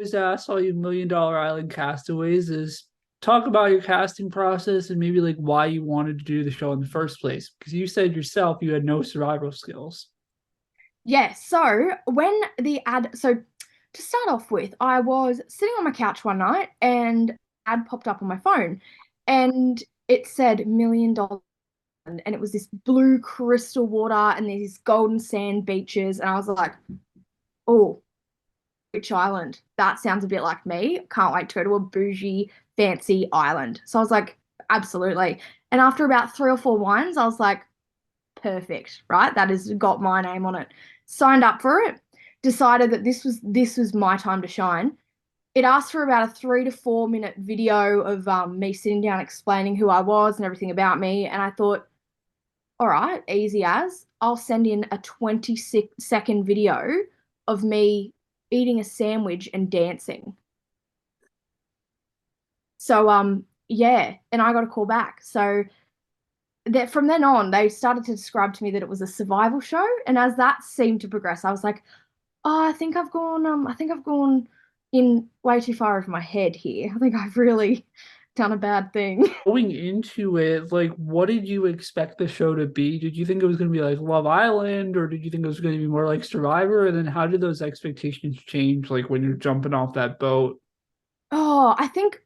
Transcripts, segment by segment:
always ask all you Million Dollar Island castaways is talk about your casting process and maybe like why you wanted to do the show in the first place. Because you said yourself you had no survival skills. Yeah, so when the ad, so to start off with, I was sitting on my couch one night and ad popped up on my phone and it said $1 million and it was this blue crystal water and these golden sand beaches and I was like, oh, beach island. That sounds a bit like me. Can't wait to go to a bougie, fancy island. So I was like, absolutely. And after about three or four wines, I was like, perfect, right? That has got my name on it. Signed up for it, decided that this was my time to shine. It asked for about a 3 to 4 minute video of me sitting down explaining who I was and everything about me. And I thought, all right, easy as. I'll send in a 26-second video of me eating a sandwich and dancing. So yeah, and I got a call back. So that from then on, they started to describe to me that it was a survival show. And as that seemed to progress, I was like, oh, I think I've gone in way too far over my head here. I think I've really done a bad thing. Going into it, like what did you expect the show to be? Did you think it was going to be like Love Island, or did you think it was going to be more like Survivor? And then how did those expectations change, like when you're jumping off that boat? Oh, I think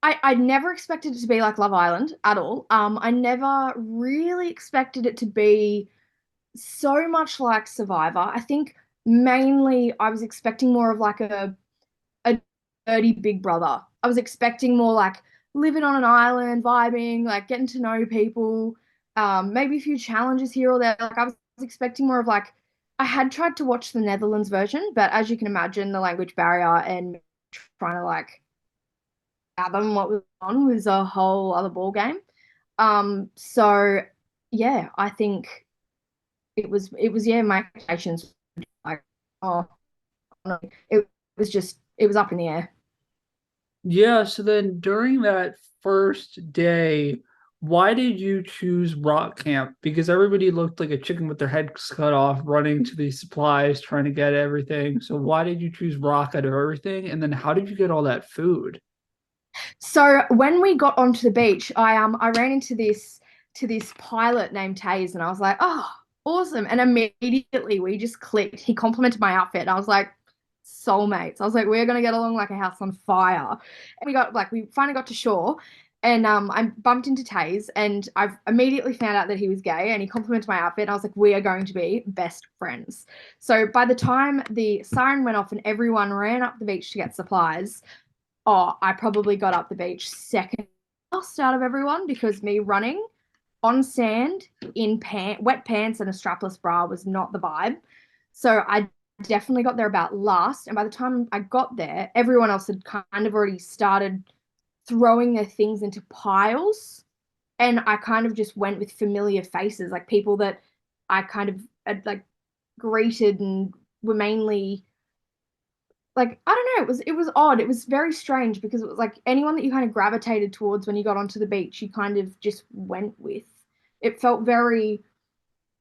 I never expected it to be like Love Island at all. I never really expected it to be so much like Survivor. I think mainly I was expecting more of like a dirty big brother. I was expecting more like living on an island, vibing, like getting to know people, maybe a few challenges here or there. Like I was expecting more of like I had tried to watch the Netherlands version, but as you can imagine, the language barrier and trying to like fathom what was on was a whole other ball game. So yeah, I think it was yeah, my expectations like oh no, it was just it was up in the air. Yeah, so then during that first day, why did you choose rock camp? Because everybody looked like a chicken with their heads cut off, running to these supplies, trying to get everything. So why did you choose rock out of everything? And then how did you get all that food? So when we got onto the beach, I ran into this pilot named Taze, and I was like, oh, awesome! And immediately we just clicked. He complimented my outfit, and I was like, soulmates. I was like, we're gonna get along like a house on fire. And we finally got to shore, and I bumped into Taze, and I've immediately found out that he was gay, and he complimented my outfit, and I was like, we are going to be best friends. So by the time the siren went off and everyone ran up the beach to get supplies. Oh, I probably got up the beach second last out of everyone because me running on sand in wet pants and a strapless bra was not the vibe. So I definitely got there about last. And by the time I got there, everyone else had kind of already started throwing their things into piles. And I kind of just went with familiar faces, like people that I kind of had like greeted and were mainly like I don't know, it was odd. It was very strange because it was like anyone that you kind of gravitated towards when you got onto the beach, you kind of just went with. It felt very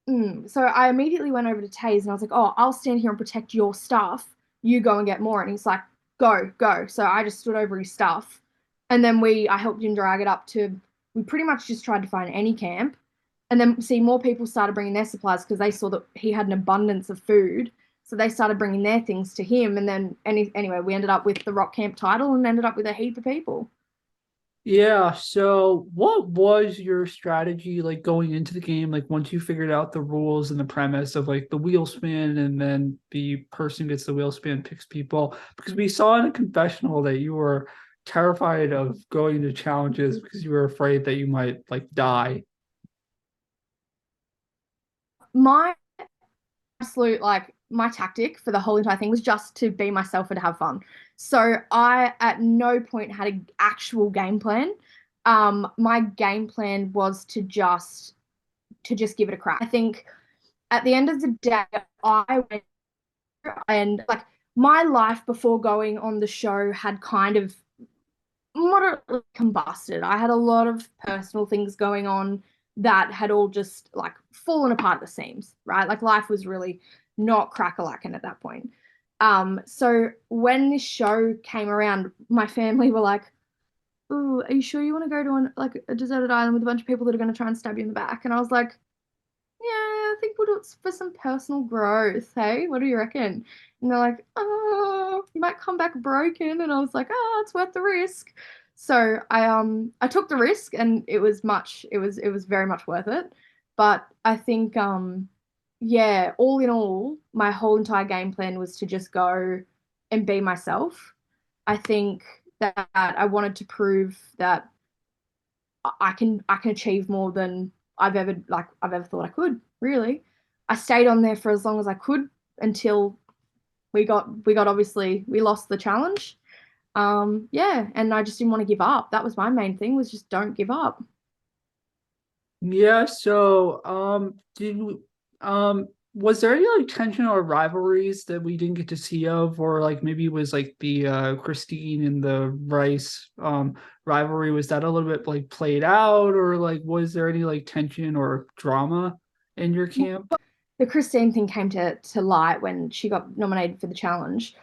So I immediately went over to Taze and I was like, "Oh, I'll stand here and protect your stuff. You go and get more." And he's like, "Go, go." So I just stood over his stuff, and then I helped him drag it up to. We pretty much just tried to find any camp, and then see more people started bringing their supplies because they saw that he had an abundance of food. So they started bringing their things to him, and then anyway, we ended up with the rock camp title and ended up with a heap of people. Yeah, so what was your strategy like going into the game? Like once you figured out the rules and the premise of like the wheel spin and then the person who gets the wheel spin picks people, because we saw in a confessional that you were terrified of going to challenges because you were afraid that you might like die. My absolute like my tactic for the whole entire thing was just to be myself and have fun. So I at no point had an actual game plan. My game plan was to just give it a crack. I think at the end of the day, I went and like my life before going on the show had kind of moderately combusted. I had a lot of personal things going on that had all just like fallen apart at the seams, right? Like life was really not crack-a-lacking at that point. So when this show came around, my family were like, "Ooh, are you sure you want to go to like a deserted island with a bunch of people that are going to try and stab you in the back?" And I was like, "Yeah, I think we'll do it for some personal growth. Hey, what do you reckon?" And they're like, "Oh, you might come back broken." And I was like, "Oh, it's worth the risk." So I took the risk, and it was very much worth it. But I think yeah, all in all, my whole entire game plan was to just go and be myself. I think that I wanted to prove that I can achieve more than I've ever thought I could, really. I stayed on there for as long as I could until we got obviously we lost the challenge. Yeah, and I just didn't want to give up. That was my main thing, was just don't give up. Yeah, so was there any like tension or rivalries that we didn't get to see of, or like maybe it was like the Christine and the Rice rivalry, was that a little bit like played out, or like was there any like tension or drama in your camp? The Christine thing came to light when she got nominated for the challenge.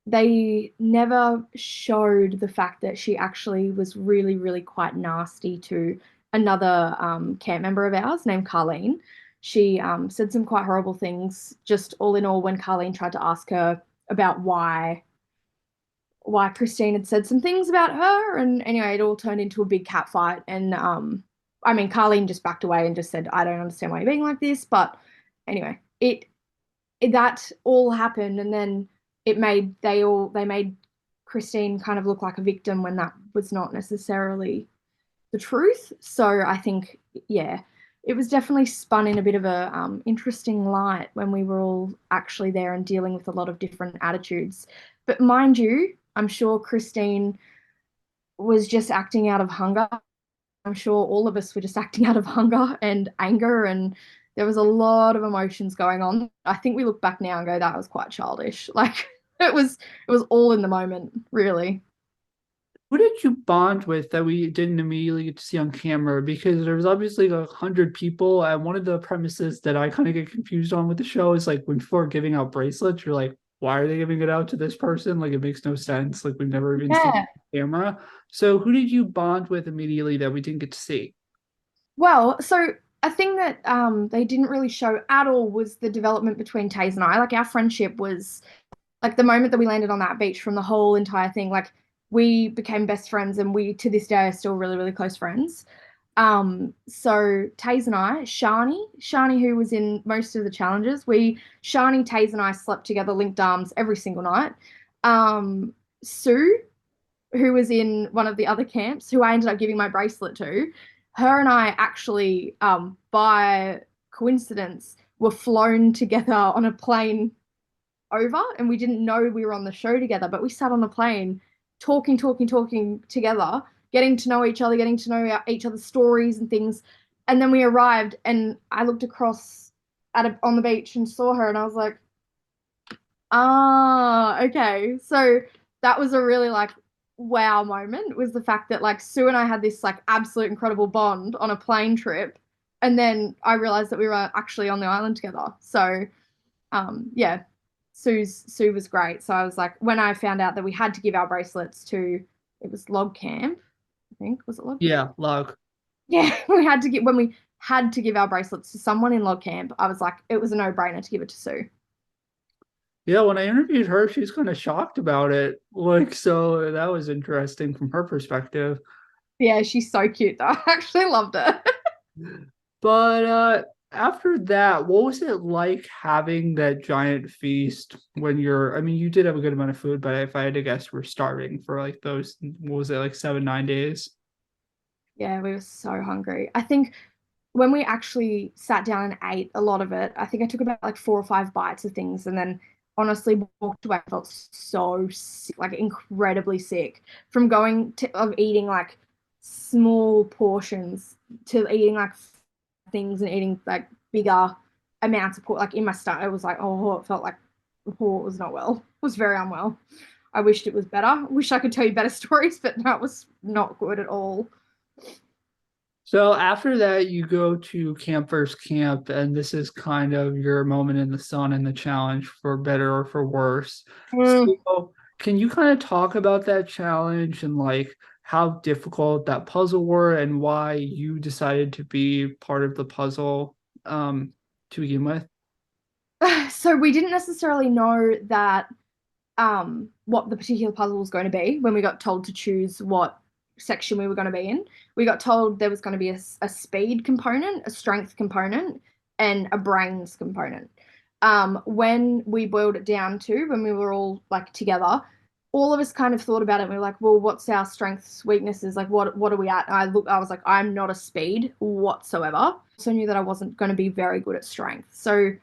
They never showed the fact that she actually was really, really quite nasty to another camp member of ours named Carlene. She said some quite horrible things, just all in all, when Carlene tried to ask her about why Christine had said some things about her. And anyway, it all turned into a big cat fight. And I mean, Carlene just backed away and just said, "I don't understand why you're being like this." But anyway, that all happened, and then they made Christine kind of look like a victim when that was not necessarily the truth. So I think, yeah, it was definitely spun in a bit of a interesting light when we were all actually there and dealing with a lot of different attitudes. But mind you, I'm sure Christine was just acting out of hunger. I'm sure all of us were just acting out of hunger and anger, and there was a lot of emotions going on. I think we look back now and go, that was quite childish. Like it was all in the moment, really. Who did you bond with that we didn't immediately get to see on camera? Because there was obviously like 100 people, and one of the premises that I kind of get confused on with the show is like when people are giving out bracelets, you're like, why are they giving it out to this person? Like it makes no sense. Like we've never even seen Yeah. camera. So who did you bond with immediately that we didn't get to see? Well, so a thing that they didn't really show at all was the development between Taze and I. Like our friendship was like the moment that we landed on that beach, from the whole entire thing, like we became best friends, and we to this day are still really, really close friends. So Taze and I, Shani, who was in most of the challenges, Shani, Taze and I slept together, linked arms every single night. Sue, who was in one of the other camps, who I ended up giving my bracelet to, her and I actually, by coincidence, were flown together on a plane over, and we didn't know we were on the show together, but we sat on the plane talking, talking, talking together, getting to know each other, getting to know each other's stories and things. And then we arrived, and I looked across on the beach and saw her, and I was like, ah, okay. So that was a really like wow moment, was the fact that like Sue and I had this like absolute incredible bond on a plane trip. And then I realized that we were actually on the island together. So yeah, Sue was great. So I was like, when I found out that we had to give our bracelets to, it was Log Camp, I think. Was it Log Camp? Yeah, log. Yeah, we had to get when we had to give our bracelets to someone in Log Camp, I was like, it was a no-brainer to give it to Sue. Yeah, when I interviewed her, she's kind of shocked about it. Like, so that was interesting from her perspective. Yeah, she's so cute though. I actually loved her. But after that, what was it like having that giant feast when you're, I mean, you did have a good amount of food, but if I had to guess, we're starving for like those, what was it, like 7, 9 days? Yeah, we were so hungry. I think when we actually sat down and ate a lot of it, I think I took about like 4 or 5 bites of things, and then honestly walked away. I felt so sick, like incredibly sick, from going to of eating like small portions to eating like things and eating like bigger amounts of pork. Like in my stomach, it was like, oh, it felt like, oh, it was not well. It was very unwell. I wished it was better. I wish I could tell you better stories, but that was not good at all. So after that, you go to Camp First Camp, and this is kind of your moment in the sun and the challenge for better or for worse. Mm. So can you kind of talk about that challenge and like how difficult that puzzle were and why you decided to be part of the puzzle to begin with? So we didn't necessarily know that what the particular puzzle was going to be when we got told to choose what section we were going to be in. We got told there was going to be a speed component, a strength component, and a brains component. When we boiled it down to, when we were all like together, all of us kind of thought about it. And we were like, well, what's our strengths, weaknesses? Like, what are we at? And I was like, I'm not a speed whatsoever. So I knew that I wasn't going to be very good at strength. So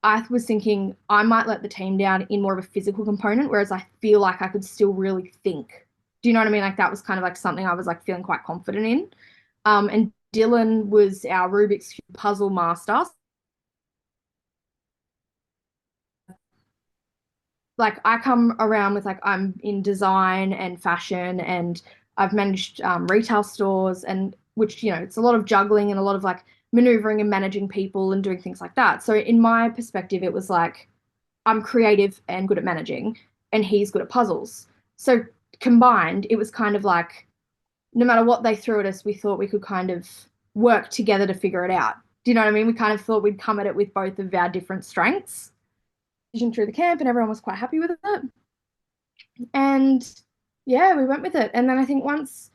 I was thinking I might let the team down in more of a physical component, whereas I feel like I could still really think. Do you know what I mean? Like that was kind of like something I was like feeling quite confident in. And Dylan was our Rubik's Cube puzzle master. Like I come around with like I'm in design and fashion, and I've managed retail stores, and which it's a lot of juggling and a lot of like maneuvering and managing people and doing things like that. So in my perspective, it was like I'm creative and good at managing, and he's good at puzzles. So combined, it was kind of like no matter what they threw at us, we thought we could kind of work together to figure it out. Do you know what I mean? We kind of thought we'd come at it with both of our different strengths. Through the camp, and everyone was quite happy with it. And yeah, we went with it. And then I think once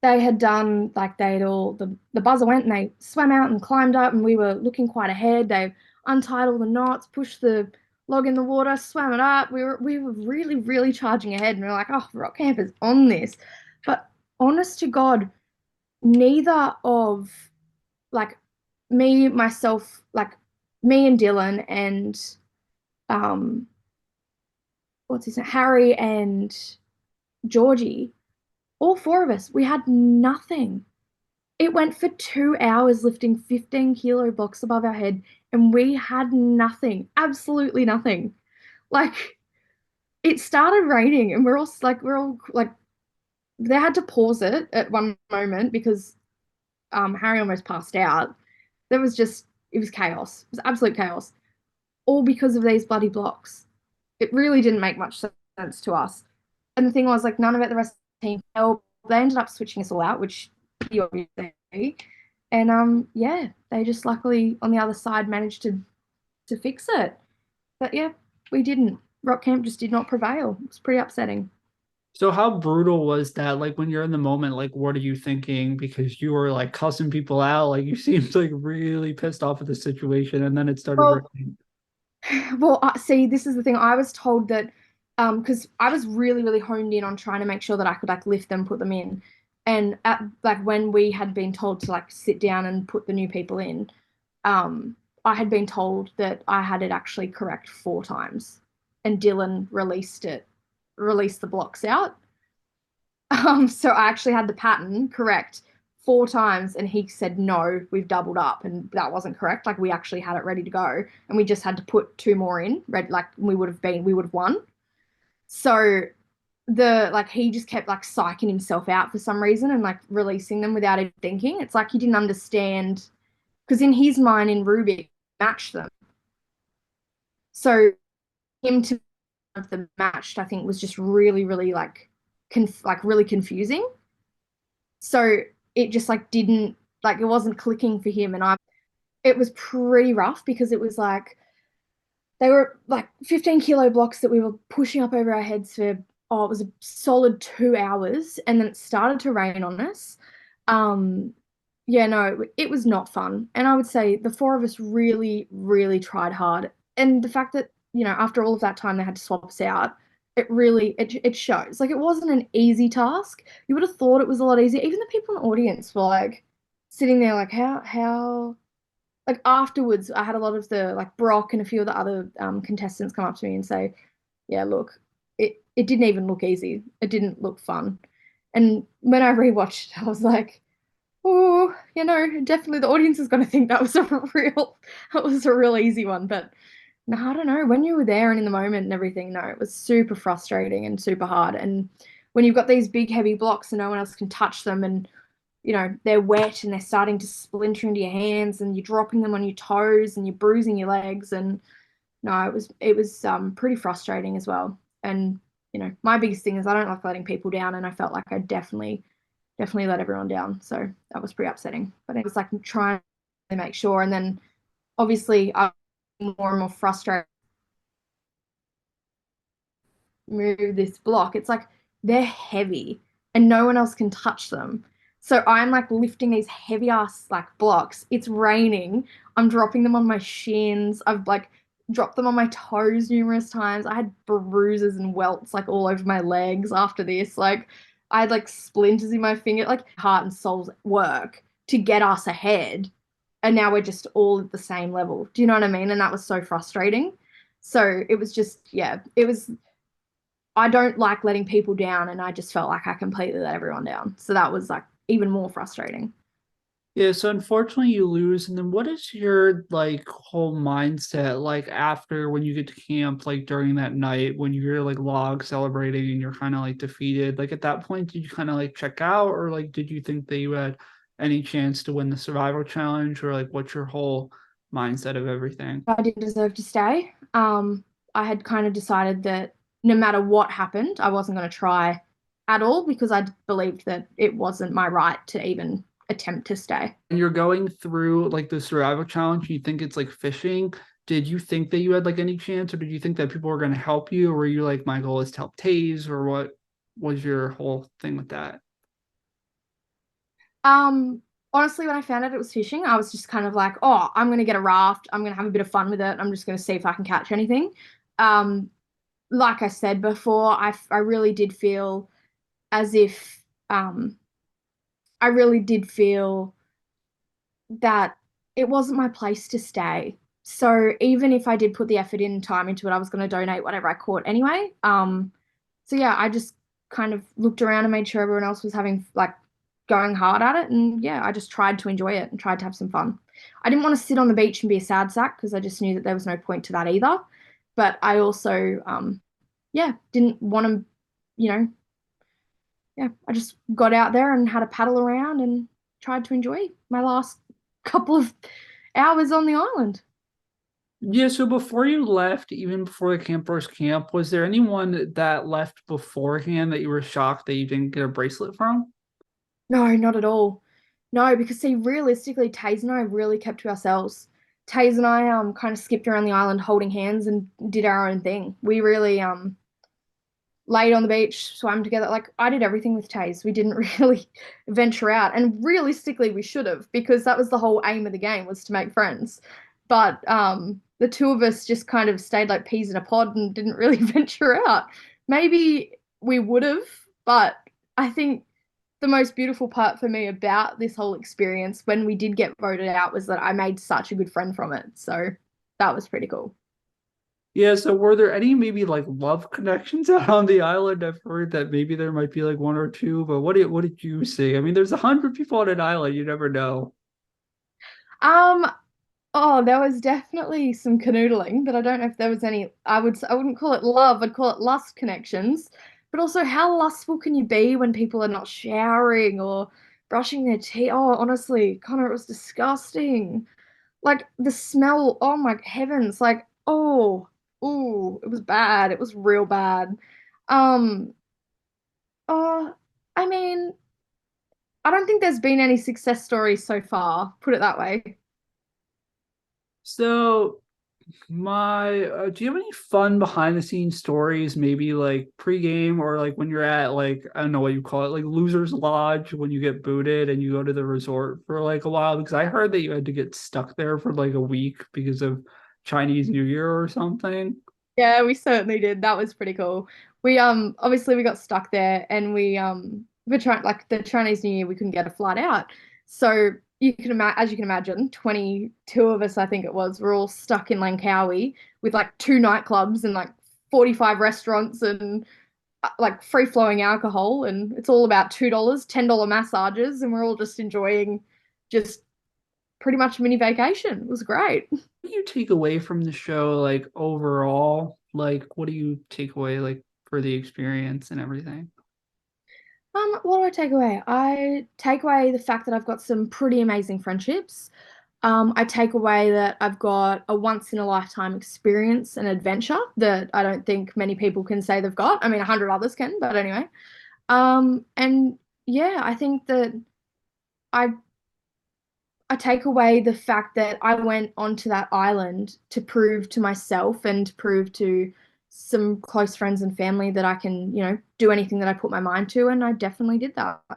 they had done like they'd all the buzzer went and they swam out and climbed up and we were looking quite ahead. They untied all the knots, pushed the log in the water, swam it up. We were really, really charging ahead and we were like, oh, rock campers on this. But honest to God, neither of like me, myself, like me and Dylan and um what's his name? Harry and Georgie, all four of us, we had nothing. It went for 2 hours lifting 15-kilo blocks above our head, and we had nothing, absolutely nothing. Like it started raining, and we're all like they had to pause it at one moment because Harry almost passed out. There was just it was chaos. It was absolute chaos, all because of these bloody blocks. It really didn't make much sense to us. And the thing was, like, none of it, the rest of the team helped. They ended up switching us all out, which you obviously. And yeah, they just luckily on the other side managed to fix it. But yeah, we didn't. Rock camp just did not prevail. It was pretty upsetting. So how brutal was that? Like when you're in the moment, like what are you thinking? Because you were like cussing people out, like you seemed like really pissed off at the situation, and then it started Well, raining. well, see, this is the thing. I was told that because I was really, really honed in on trying to make sure that I could like lift them, put them in. And at like when we had been told to like sit down and put the new people in, I had been told that I had it actually correct 4 times. And Dylan released the blocks out. So I actually had the pattern correct 4 times, and he said, no, we've doubled up, and that wasn't correct. Like we actually had it ready to go, and we just had to put two more in. Like we would have won. So the like he just kept like psyching himself out for some reason and like releasing them without even thinking. It's like he didn't understand because in his mind in Rubik matched them. So him to have them matched, I think was just really, really like really confusing. So it just like didn't like it wasn't clicking for him, and I it was pretty rough because it was like they were like 15-kilo blocks that we were pushing up over our heads for it was a solid 2 hours, and then it started to rain on us. Um, yeah, no, it was not fun, and I would say the four of us really, really tried hard, and the fact that after all of that time they had to swap us out, it shows. Like it wasn't an easy task. You would have thought it was a lot easier. Even the people in the audience were like sitting there like how like afterwards, I had a lot of the like Brock and a few of the other contestants come up to me and say, "Yeah, look, it didn't even look easy. It didn't look fun." And when I rewatched, I was like, "Oh, definitely the audience is going to think that was a real easy one." But no, I don't know. When you were there and in the moment and everything, no, it was super frustrating and super hard. And when you've got these big heavy blocks and no one else can touch them, and they're wet and they're starting to splinter into your hands and you're dropping them on your toes and you're bruising your legs. And no, it was pretty frustrating as well. And my biggest thing is I don't like letting people down, and I felt like I definitely let everyone down. So that was pretty upsetting. But it was like trying to make sure. And then obviously I'm more and more frustrated move this block. It's like they're heavy and no one else can touch them. So I'm like lifting these heavy ass like blocks. It's raining. I'm dropping them on my shins. I've like dropped them on my toes numerous times. I had bruises and welts like all over my legs after this. Like I had like splinters in my finger, like heart and soul's work to get us ahead. And now we're just all at the same level. Do you know what I mean? And that was so frustrating. So it was just, yeah, it was I don't like letting people down, and I just felt like I completely let everyone down. So that was like even more frustrating. Yeah, so unfortunately you lose. And then what is your like whole mindset like after when you get to camp, like during that night when you're like log celebrating and you're kind of like defeated? Like at that point, did you kind of like check out, or like did you think that you had any chance to win the survival challenge, or like what's your whole mindset of everything? I didn't deserve to stay. I had kind of decided that no matter what happened, I wasn't going to try at all because I believed that it wasn't my right to even attempt to stay. And you're going through like the survival challenge, you think it's like fishing. Did you think that you had like any chance, or did you think that people were going to help you, or were you like, my goal is to help Taze, or what was your whole thing with that? Honestly, when I found out it was fishing, I was just kind of like, oh, I'm gonna get a raft. I'm gonna have a bit of fun with it. I'm just gonna see if I can catch anything. Um, like I said before, I really did feel as if I really did feel that it wasn't my place to stay. So even if I did put the effort in and time into it, I was going to donate whatever I caught anyway. So yeah, I just kind of looked around and made sure everyone else was having like going hard at it, and yeah, I just tried to enjoy it and tried to have some fun. I didn't want to sit on the beach and be a sad sack because I just knew that there was no point to that either. But I also, yeah, didn't want to, you know, yeah, I just got out there and had a paddle around and tried to enjoy my last couple of hours on the island. Yeah, so before you left, even before the campers camp, was there anyone that left beforehand that you were shocked that you didn't get a bracelet from? No, not at all. No, because see, realistically, Taze and I really kept to ourselves. Taze and I kind of skipped around the island holding hands and did our own thing. We really laid on the beach, swam together. Like I did everything with Taze. We didn't really venture out. And realistically, we should have because that was the whole aim of the game was to make friends. But the two of us just kind of stayed like peas in a pod and didn't really venture out. Maybe we would have, but I think the most beautiful part for me about this whole experience when we did get voted out was that I made such a good friend from it. So that was pretty cool. Yeah, so were there any maybe like love connections out on the island? I've heard that maybe there might be like one or two, but what did you see? I mean, there's 100 people on an island, you never know. Um, Oh, there was definitely some canoodling, but I don't know if there was any. I wouldn't call it love. I'd call it lust connections. But also, how lustful can you be when people are not showering or brushing their teeth? Oh, honestly, Connor, it was disgusting. Like the smell. Oh my heavens! Like it was bad. It was real bad. Um. Uh. I mean, I don't think there's been any success stories so far. Put it that way. So my, do you have any fun behind the scenes stories, maybe like pregame or like when you're at like, I don't know what you call it, like Losers Lodge when you get booted and you go to the resort for like a while? Because I heard that you had to get stuck there for like a week because of Chinese New Year or something. Yeah, we certainly did. That was pretty cool. We obviously we got stuck there and we trying like the Chinese New Year we couldn't get a flight out. So you can imagine as you can imagine, 22 of us I think it was, we're all stuck in Langkawi with like two nightclubs and like 45 restaurants and like free flowing alcohol, and it's all about $2, $10 massages, and we're all just enjoying just pretty much a mini vacation. It was great. What do you take away from the show, like overall? Like, what do you take away like for the experience and everything? What do I take away? I take away the fact that I've got some pretty amazing friendships. I take away that I've got a once in a lifetime experience and adventure that I don't think many people can say they've got. I mean, 100 others can, but anyway. And yeah, I think that I I take away the fact that I went onto that island to prove to myself and prove to some close friends and family that I can, do anything that I put my mind to, and I definitely did that.